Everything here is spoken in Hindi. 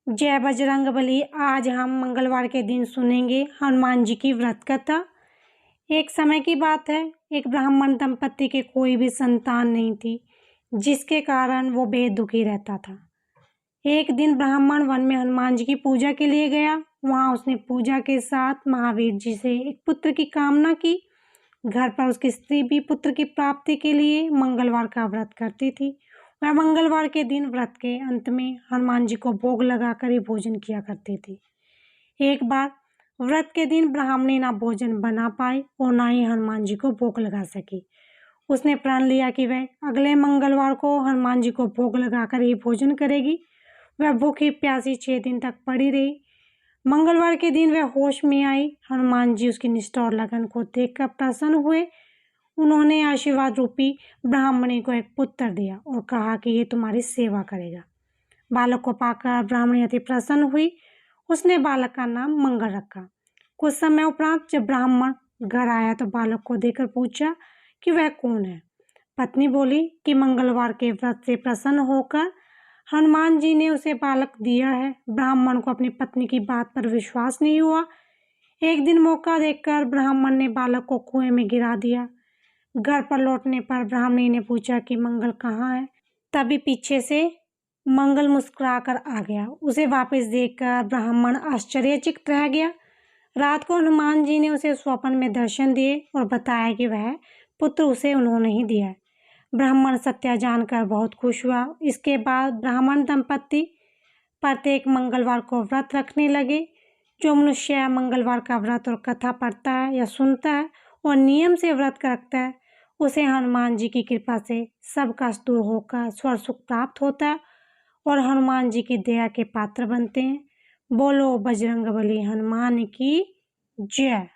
जय बजरंगबली। आज हम मंगलवार के दिन सुनेंगे हनुमान जी की व्रत कथा। एक समय की बात है, एक ब्राह्मण दंपत्ति के कोई भी संतान नहीं थी, जिसके कारण वो बेहद दुखी रहता था। एक दिन ब्राह्मण वन में हनुमान जी की पूजा के लिए गया। वहां उसने पूजा के साथ महावीर जी से एक पुत्र की कामना की। घर पर उसकी स्त्री भी पुत्र की प्राप्ति के लिए मंगलवार का व्रत करती थी। वह मंगलवार के दिन व्रत के अंत में हनुमान जी को भोग लगाकर ही भोजन किया करती थी। एक बार व्रत के दिन ब्राह्मणी ना भोजन बना पाई और ना ही हनुमान जी को भोग लगा सकी। उसने प्रण लिया कि वह अगले मंगलवार को हनुमान जी को भोग लगाकर ही भोजन करेगी। वह भूखी प्यासी 6 दिन तक पड़ी रही। मंगलवार के दिन वह होश में आई। हनुमान जी उसकी निष्ठा और लगन को देखकर प्रसन्न हुए। उन्होंने आशीर्वाद रूपी ब्राह्मणी को एक पुत्र दिया और कहा कि ये तुम्हारी सेवा करेगा। बालक को पाकर ब्राह्मणी अति प्रसन्न हुई। उसने बालक का नाम मंगल रखा। कुछ समय उपरांत जब ब्राह्मण घर आया तो बालक को देखकर पूछा कि वह कौन है। पत्नी बोली कि मंगलवार के व्रत से प्रसन्न होकर हनुमान जी ने उसे बालक दिया है। ब्राह्मण को अपनी पत्नी की बात पर विश्वास नहीं हुआ। एक दिन मौका देखकर ब्राह्मण ने बालक को कुएं में गिरा दिया। घर पर लौटने पर ब्राह्मणी ने पूछा कि मंगल कहाँ है। तभी पीछे से मंगल मुस्कुराकर आ गया। उसे वापस देखकर ब्राह्मण आश्चर्यचकित रह गया। रात को हनुमान जी ने उसे स्वप्न में दर्शन दिए और बताया कि वह पुत्र उसे उन्होंने ही दिया है। ब्राह्मण सत्य जानकर बहुत खुश हुआ। इसके बाद ब्राह्मण दंपत्ति प्रत्येक मंगलवार को व्रत रखने लगे। जो मनुष्य मंगलवार का व्रत और कथा पढ़ता है या सुनता है और नियम से व्रत रखता है, उसे हनुमान जी की कृपा से सब कष्ट दूर होकर स्वर्ग सुख प्राप्त होता है और हनुमान जी की दया के पात्र बनते हैं। बोलो बजरंगबली हनुमान की जय।